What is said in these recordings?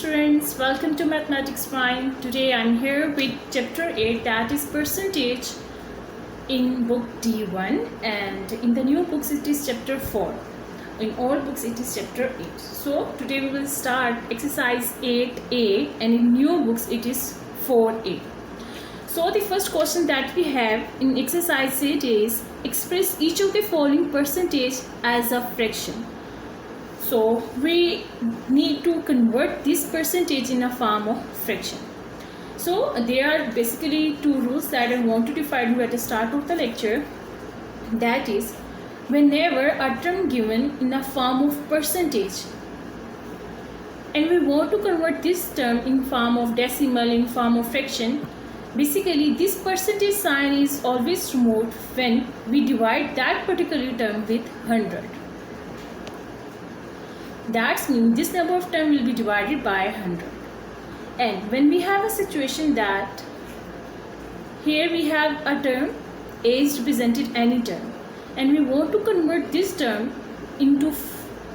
students, welcome to Mathematics Prime. Today I'm here with chapter 8, that is percentage in book D1, and in the new books it is chapter 4. In all books it is chapter 8. So today we will start exercise 8A, and in new books it is 4A. So the first question that we have in exercise 8 is express each of the following percentage as a fraction. So we need to convert this percentage in a form of fraction. So there are basically two rules that I want to define you at the start of the lecture. That is, whenever a term given in a form of percentage and we want to convert this term in form of decimal, in form of fraction, basically this percentage sign is always removed when we divide that particular term with 100. That means this number of term will be divided by 100. And when we have a situation that here we have a term a is represented any term, and we want to convert this term into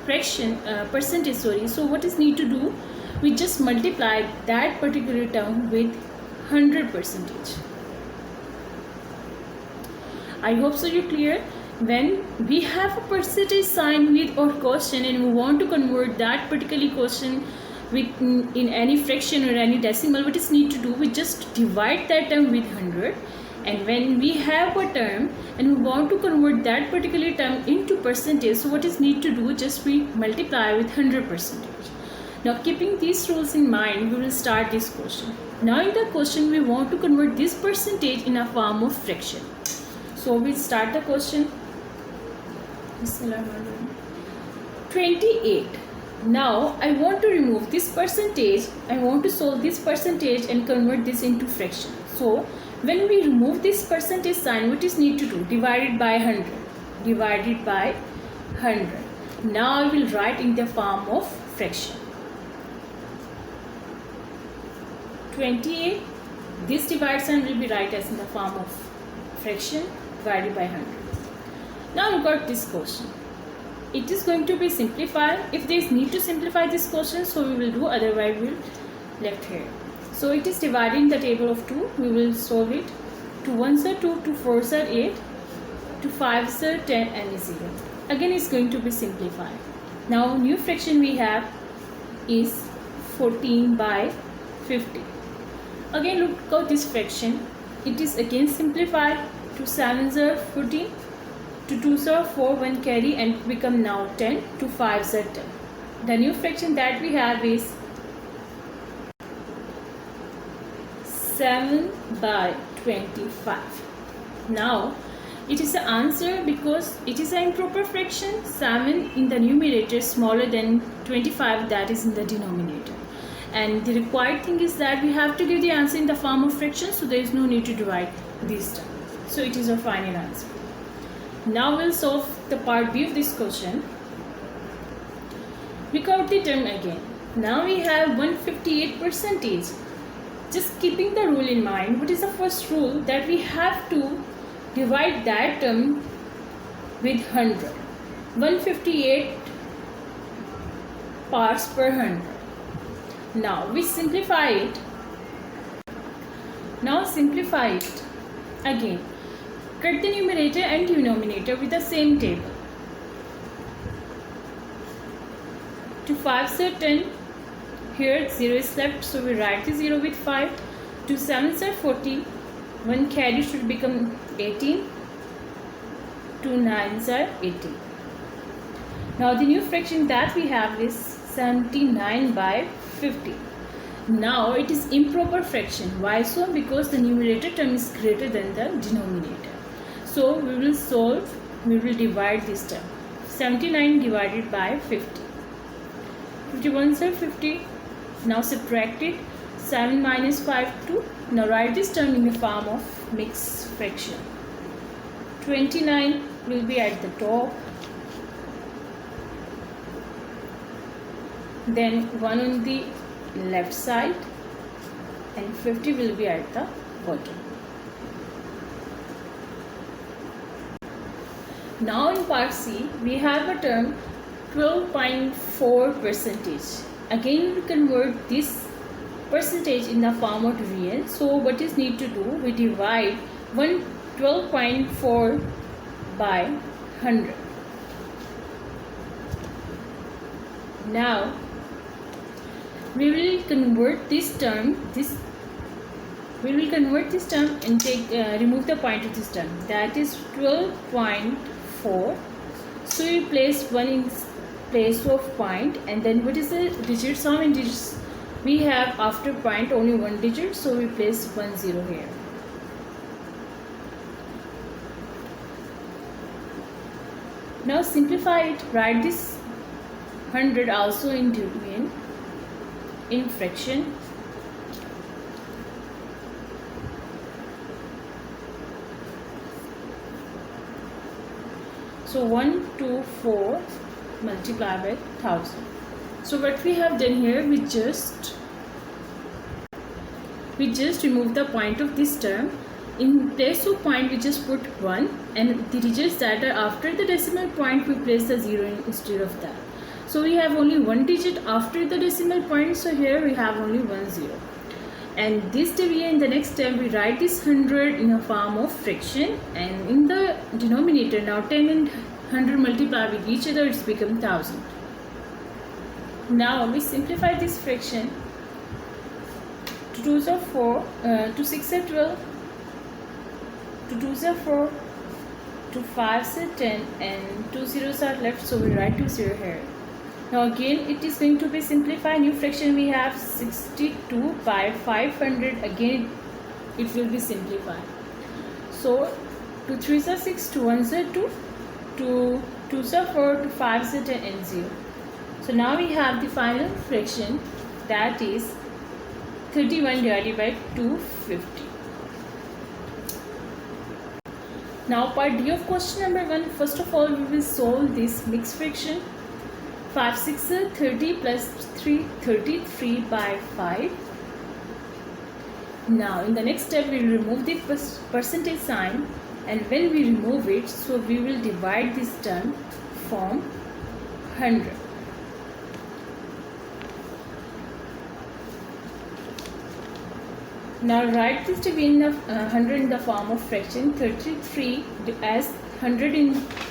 fraction percentage, so what is need to do, we just multiply that particular term with 100%. I hope so you're clear. When we have a percentage sign with our quotient and we want to convert that particular quotient with in any fraction or any decimal, what is need to do, we just divide that term with 100. And when we have a term and we want to convert that particular term into percentage, so what is need to do, just we multiply with 100%. Now keeping these rules in mind, we will start this question. Now in the question we want to convert this percentage in a form of fraction. So we start the question. 28. Now I want to remove this percentage. I want to solve this percentage and convert this into fraction. So when we remove this percentage sign, what is need to do? Divided by 100. Divided by 100. Now I will write in the form of fraction. 28. This divide sign will be write as in the form of fraction divided by 100. Now look at this question. It is going to be simplified. If there is need to simplify this question, so we will do, otherwise we will left here. So it is divided in the table of 2. We will solve it. 2 1s are 2, 2 4s are 8, 2 5s are 10 and 0. Again it's going to be simplified. Now new fraction we have is 14 by 50. Again look at this fraction. It is again simplified. 2 7s are 14. 2 2s are 4, 1 carry and become now 10, 2 5s are 10. The new fraction that we have is 7 by 25. Now it is the answer because it is an improper fraction. 7 in the numerator is smaller than 25, that is in the denominator. And the required thing is that we have to give the answer in the form of fraction, so there is no need to divide these terms. So it is a final answer. Now we'll solve the part B of this question. Look out the term again. Now we have 158 percentage. Just keeping the rule in mind, what is the first rule? That we have to divide that term with 100. 158 parts per 100. Now we simplify it. Now simplify it again. Cut the numerator and denominator with the same table. 2 5s are 10. Here 0 is left, so we write the 0 with 5. 2 7s are 40. 1 carry should become 18. 2 9s are 18. Now the new fraction that we have is 79 by 50. Now it is improper fraction. Why so? Because the numerator term is greater than the denominator. So we will solve, we will divide this term. 79 divided by 50. 51s are 50. Now subtract it. 7 minus 5, 2. Now write this term in the form of mixed fraction. 29 will be at the top. Then 1 on the left side and 50 will be at the bottom. Now in part C, we have a term 12.4%. again we convert this percentage in the form of real. So what is need to do, we divide 112.4 by 100. Now we will convert this term and take remove the point of this term, that is 12.4. so we place 1 in place of point, and then what is the digits, how many digits we have after point? Only one digit, so we place 1 0 here. Now simplify it, write this 100 also in division, in fraction. So 124 multiplied by 1000. So what we have done here, we just remove the point of this term. In place of point we just put 1, and the digits that are after the decimal point we place the 0 instead of that. So we have only one digit after the decimal point, so here we have only 1 0. And this division, in the next step we write this 100 in a form of fraction, and in the denominator now 10 and 100 multiply with each other, it's become 1000. Now we simplify this fraction. 2 2s are 4, 2 6 are 12, 2 2s are 4, 2 5s are 10, and 2 zeros are left, so we write 2 0 here. Now again it is going to be simplified. New fraction we have 62 by 500. Again it will be simplified. So 2 3s are 6, 2 1s are 2, 2 2s are 4, 2 5s are 10, and 0. So now we have the final fraction, that is 31 divided by 250. Now part D of question number 1. First of all we will solve this mixed fraction. 5 6 are 30 plus 3 33 by 5. Now in the next step we will remove the percentage sign, and when we remove it, so we will divide this term from 100. Now write this division of 100 in the form of fraction. 33 as 100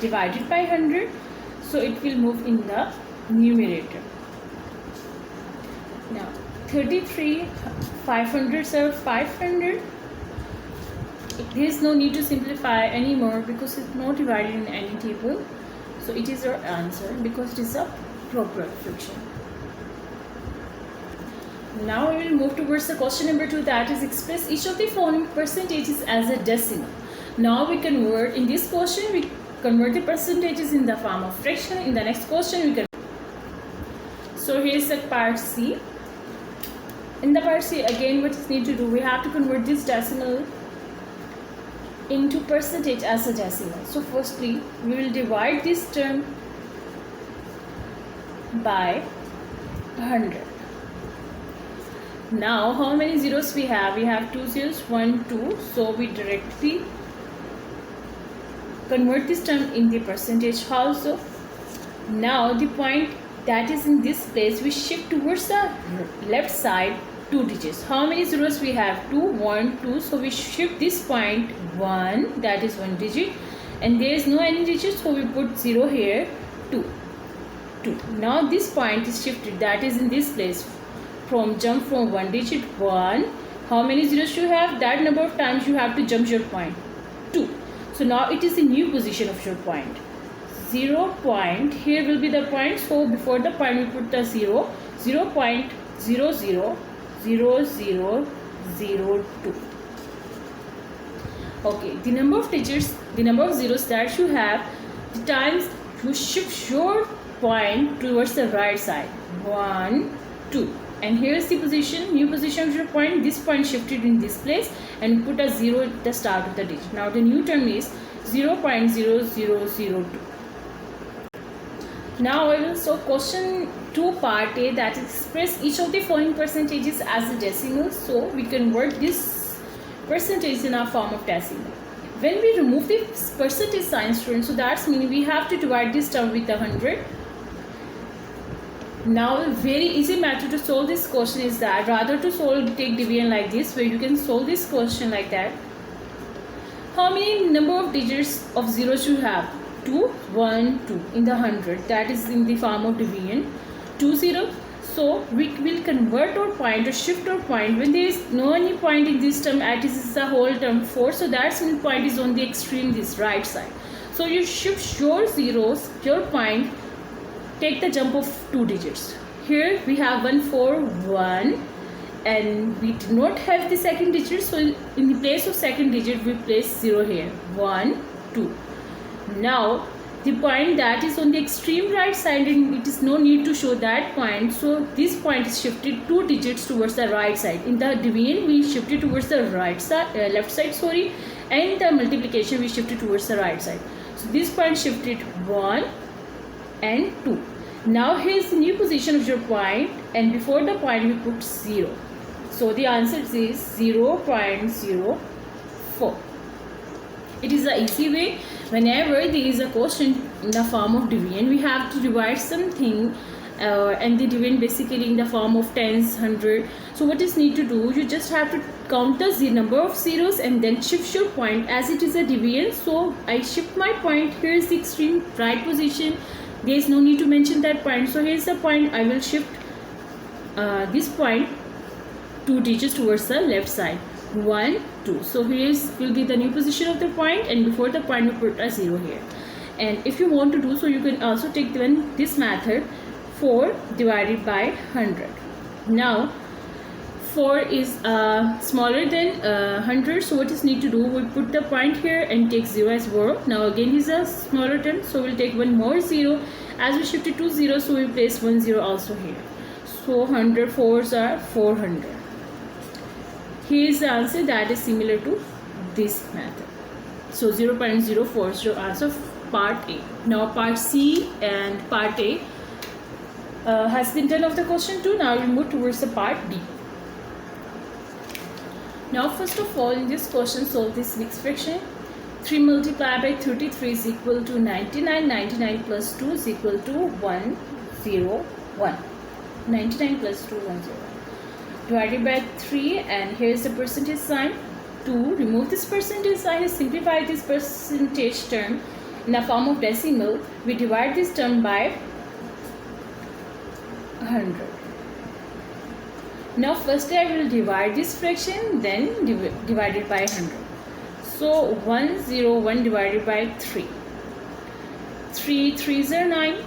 divided by 100, so it will move in the numerator. Now 33 500s are 500. There is no need to simplify anymore because it's not divided in any table, so it is our answer because it is a proper fraction. Now we will move towards the question number 2, that is express each of the following percentages as a decimal. Now we convert, in this question we convert the percentages in the form of fraction. In the next question we can. So here is the part C. In the part C, again what is need to do, we have to convert this decimal into percentage as a decimal. So firstly we will divide this term by 100. Now how many zeros we have? We have 2 zeros, 1 2, so we directly convert this term in the percentage also. Now the point that is in this place, we shift towards the left side 2 digits. How many zeros we have? 2 1 2, so we shift this point 1, that is 1 digit, and there is no any digit, so we put 0 here. 2 2. Now this point is shifted, that is in this place, from jump from 1 digit 1. How many zeros you have? That number of times you have to jump your point 2. So now it is the new position of your point. 0 point, here will be the point, so before the point we put the 0. 0.000002. Okay, the number of digits, the number of zeros that you have, the times you shift your point towards the right side. 1 2, and here is the position, new position of your point. This point shifted in this place, and put a 0 at the start of the digit. Now the new term is 0.0002. Now I will solve question 2 part A, that is express each of the following percentages as a decimal. So we convert this percentage in a form of decimal. When we remove the percentage sign, students, so that's meaning we have to divide this term with 100. Now a very easy method to solve this question is that rather to take division like this, where you can solve this question like that. How many number of digits of zeros you have? 2, 1, 2 in the 100. That is in the form of division. 2 0. So we will convert our point or shift our point when there is no any point in this term, at is the whole term 4. So that means point is on the extreme this right side. So you shift your zeros, your point, take the jump of 2 digits. Here we have 1 4 1 and we do not have the second digit, so in the place of second digit we place 0 here. 1 2. Now the point that is on the extreme right side, and it is no need to show that point, so this point is shifted 2 digits towards the right side. In the division we shifted towards the right side, left side, sorry, and the multiplication we shifted towards the right side. So this point shifted 1 and 2. Now here is the new position of your point, and before the point we put 0. So the answer is 0.04. It is the easy way. Whenever there is a question in the form of division, we have to divide something, and the division basically in the form of tens, 100. So what is need to do? You just have to count the number of zeros and then shift your point as it is a division. So I shift my point. Here is the extreme right position. There is no need to mention that point. So here is the point. I will shift this point 2 digits towards the left side. 1 2. So here will be the new position of the point, and before the point we put a 0 here. And if you want to do so, you can also take this method, 4 divided by 100. Now 4 is smaller than 100, so what is need to do? We put the point here and take 0 as 0. Now again is a smaller term, so we'll take one more 0. As we shifted 2 0, so we place 1 0 also here. So 100 4s are 400. Here is the answer that is similar to this method. So 0.04 is your answer part A. Now part C and part A has been done of the question 2. Now we move towards the part B. Now first of all, in this question, solve this mixed fraction. 3 multiplied by 33 is equal to 99. 99 plus 2 is equal to 101. 99 plus 2 101. Divided by 3, and here is the percentage sign. To remove this percentage sign and simplify this percentage term in the form of decimal, we divide this term by 100. Now first I will divide this fraction, then divide it by 100. So 101 divided by 3. 3 3s are 9.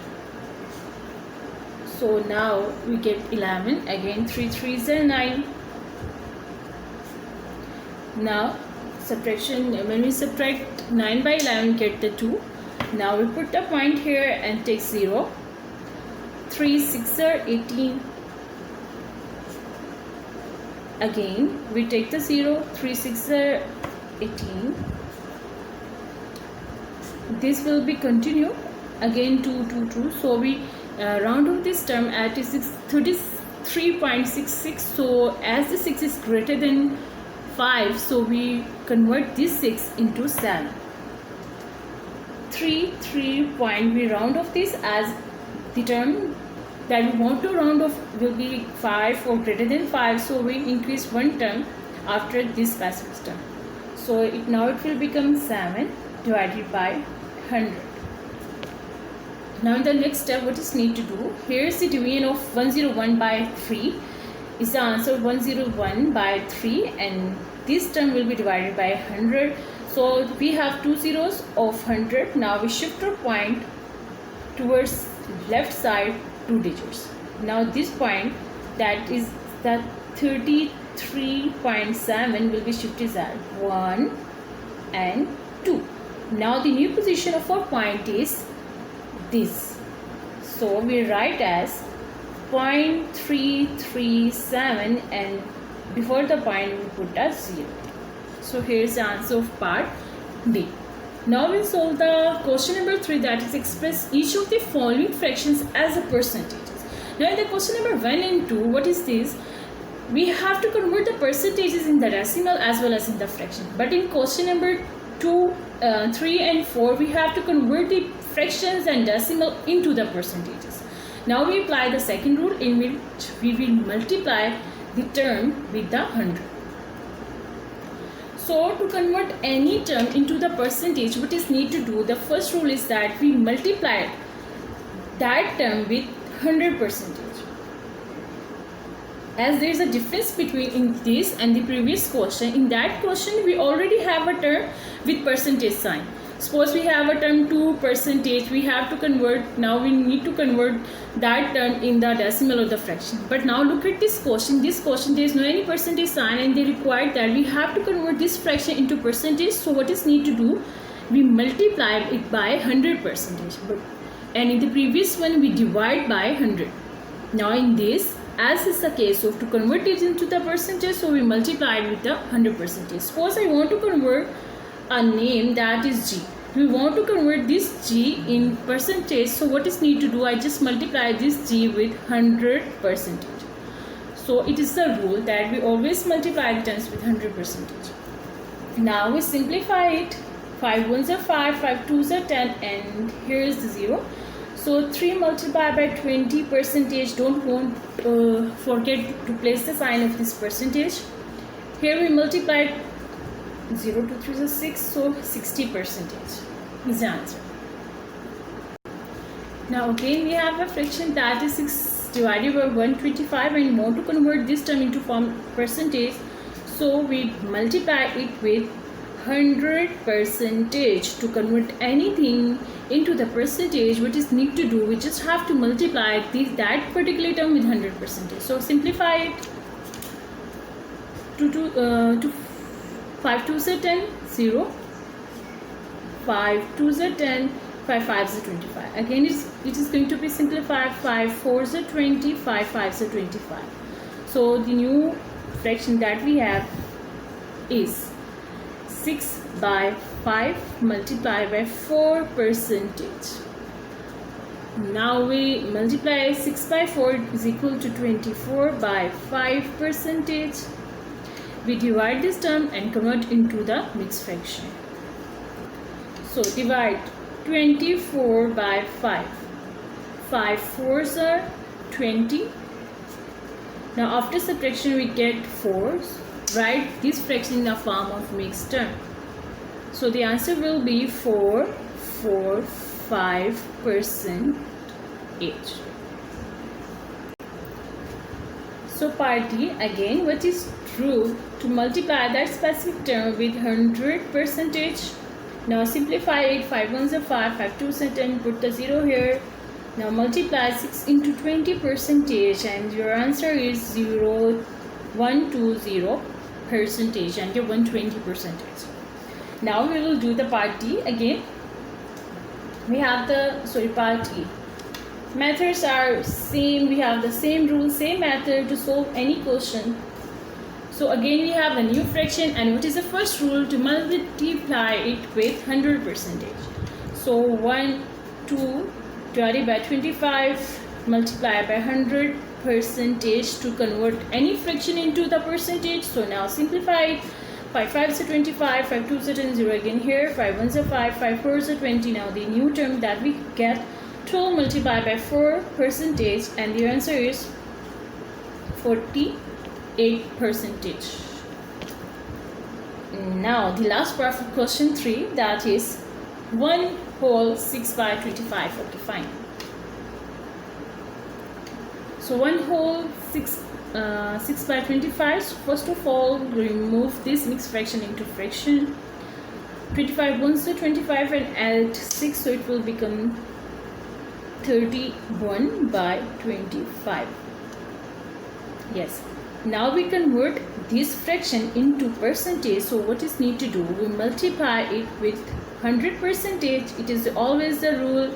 So now we get 11. Again 3 3s are 9. Now subtraction, when we subtract 9 by 11, get the 2. Now we put a point here and take 0. 3 6 are 18. Again we take the 0. 3 6 are 18. This will be continue. Again 2 2 2. So we round off this term at 33.66. So as the 6 is greater than 5, so we convert this 6 into 7. 3 point, we round off this as the term that we want to round off will be 5 or greater than 5, so we increase one term after this passage term. So now it will become 7 divided by 100. Now in the next step, what is need to do? Here is the division of 101 by 3. Is the answer 101 by 3, and this term will be divided by 100. So we have 2 zeros of 100. Now we shift our point towards left side 2 digits. Now this point, that is the 33.7, will be shifted as 1 and 2. Now the new position of our point is this. So we write as 0.337, and before the point we put a 0. So here is the answer of part B. Now we'll solve the question number 3, that is express each of the following fractions as a percentages. Now in the question number 1 and 2, what is this? We have to convert the percentages in the decimal as well as in the fraction. But in question number 2, 3 and 4, we have to convert the fractions and decimal into the percentages. Now we apply the second rule, in which we will multiply the term with the 100. So to convert any term into the percentage, what is need to do? The first rule is that we multiply that term with 100%. As there is a difference between in this and the previous question, in that question we already have a term with percentage sign. Suppose we have a term 2%, we have to convert, now we need to convert that term in the decimal or the fraction. But now look at this question there is no any percentage sign, and they require that we have to convert this fraction into percentage. So what is need to do? We multiply it by 100%. And in the previous one we divide by 100. Now in this, as is the case of to convert it into the percentage, so we multiply it with the 100%. Suppose I want to convert a name that is G. We want to convert this G in percentage, so what is need to do? I just multiply this G with 100%. So it is the rule that we always multiply the terms with 100%. Now we simplify it. 5 ones are 5, 5 twos are 10, and here is the 0. So 3 multiplied by 20%. Don't forget to place the sign of this percentage. Here we multiplied 0 to 3 is 6, so 60% is the answer. Now again we have a fraction that is 6 divided by 125, and want to convert this term into form percentage, so we multiply it with 100%. To convert anything into the percentage, what is need to do? We just have to multiply that particular term with 100%. So simplify it. To 5 twos are 10, 0. 5 twos are 10, 5 fives are 25. Again it is going to be simplified. 5 fours are 20, 5 fives are 25. So the new fraction that we have is 6 by 5 multiplied by 4%. Now we multiply 6 by 4 is equal to 24 by 5%. We divide this term and convert into the mixed fraction. So divide 24 by 5. 5 fours are 20. Now after subtraction we get 4s. Write this fraction in the form of mixed term. So the answer will be 4.45%. So part D, again, what is true? To multiply that specific term with 100%. Now simplify it. 5 ones are 5, 5 twos are 10, put the 0 here. Now multiply 6 into 20%, and your answer is 120%, and your 120%. Now we will do the part D again. We have the part E. Methods are same. We have the same rule, same method to solve any question. So again we have a new fraction, and what is the first rule? To multiply it with 100%. So 1, 2 divided by 25 multiplied by 100% to convert any fraction into the percentage. So now simplify it. 5 5s are 25, 5 2s are 10, 0 again here. 5 1s are 5, 5 4s are 20. Now the new term that we get, 12 multiplied by 4%, and the answer is 48%. Now the last part of question 3, that is 1 whole 6 by 25. Okay, fine. So 1 whole 6 by 25. So first of all, remove this mixed fraction into fraction. 25 ones to 25 and add 6, so it will become 31 by 25. Yes. Now we convert this fraction into percentage. So what is need to do? We multiply it with 100%. It is always the rule.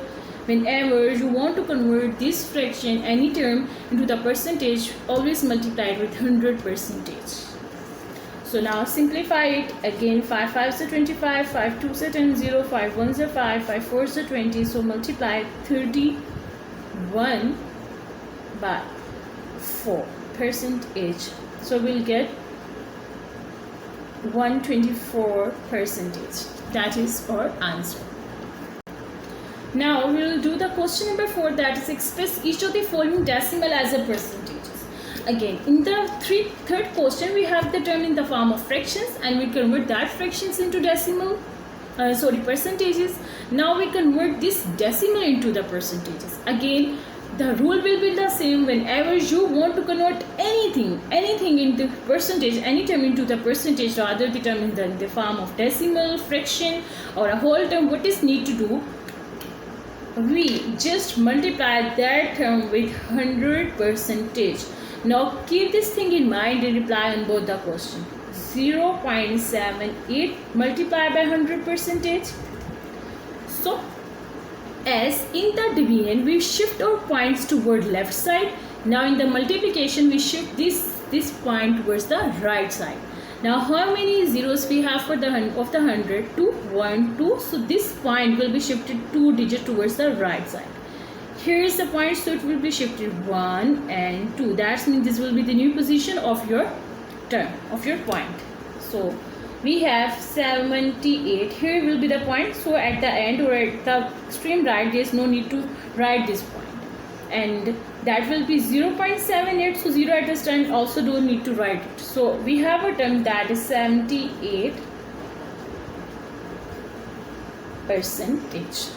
Whenever you want to convert this fraction, any term, into the percentage, always multiply it with 100%. So now simplify it. Again, 5 5s are 25, 5 2s are 10, 0, 5 1s are 5, 5 4s are 20. So multiply 31 by 4%. So we'll get 124%. That is our answer. Now we will do the question number 4, that is express each of the following decimal as a percentages. Again, in the third question we have the term in the form of fractions, and we convert that fractions into decimal percentages. Now we convert this decimal into the percentages. Again, the rule will be the same. Whenever you want to convert anything into percentage, any term into the percentage, rather the term in the form of decimal, fraction, or a whole term, what is need to do? We just multiply that term with 100%. Now keep this thing in mind and reply on both the question. 0.78 multiplied by 100%. So as in the division we shift our points toward left side, now in the multiplication we shift this point towards the right side. Now how many zeros we have for the 100? 2, 1, 2. So this point will be shifted 2 digits towards the right side. Here is the point, so it will be shifted 1 and 2. That means this will be the new position of your term, of your point. So we have 78. Here will be the point. So at the end or at the extreme right, there is no need to write this point. And that will be 0.78. So 0 at the stand also don't need to write it. So we have a term that is 78%.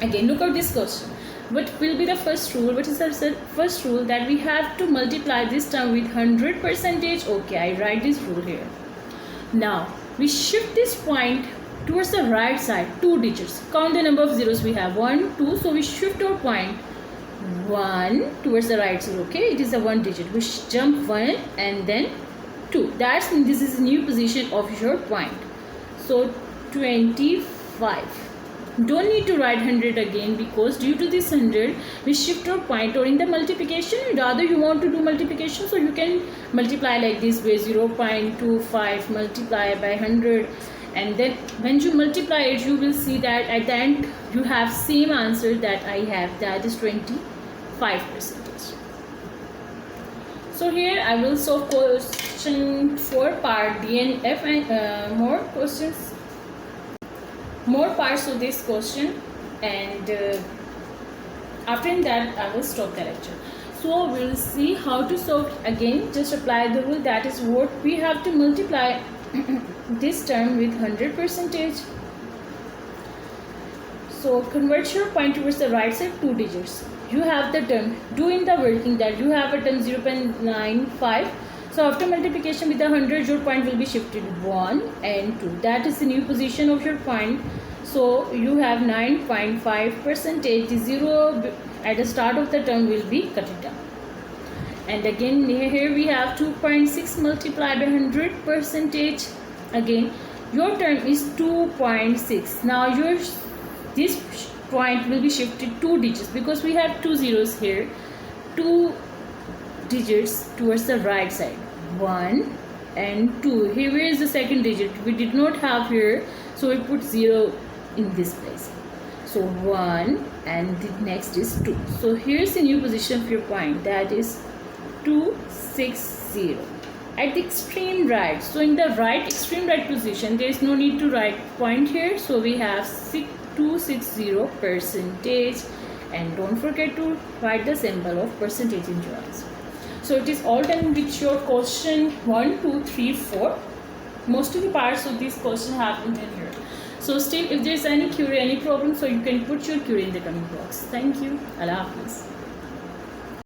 Again, look at this question. What will be the first rule? What is the first rule? That we have to multiply this term with 100%. Okay, I write this rule here. Now we shift this point towards the right side 2 digits. Count the number of zeros we have. 1, 2. So we shift our point 1 towards the right side. Okay, it is a 1 digit. We jump 1 and then 2. That's this is a new position of your point. So 25. Don't need to write 100 again, because due to this 100 we shift our point, or in the multiplication rather you want to do multiplication, so you can multiply like this way, 0.25 multiply by 100, and then when you multiply it you will see that at the end you have same answer that I have, that is 25%. So here I will solve question 4 part D and F, and more parts of this question, and after that I will stop the lecture. So we will see how to solve. Again, just apply the rule, that is what we have to multiply this term with 100%. So convert your point towards the right side 2 digits. You have the term, doing the working, that you have a term 0.95. So after multiplication with the 100, your point will be shifted 1 and 2. That is the new position of your point. So you have 9.5%. The 0 at the start of the term will be cut it down. And again here we have 2.6 multiplied by 100%. Again your term is 2.6. Now this point will be shifted 2 digits, because we have 2 zeros here. 2 digits towards the right side, 1 and 2. Here is the second digit, we did not have here, so we put 0 in this place. So 1 and the next is 2. So here is the new position of your point, that is 260 at the extreme right. So in the right extreme right position there is no need to write point here, so we have 260%, and don't forget to write the symbol of percentage in your answer. So it is all done with your question 1, 2, 3, 4. Most of the parts of this question have been in here. So still, if there is any query, any problem, so you can put your query in the comment box. Thank you. Allah Hafiz.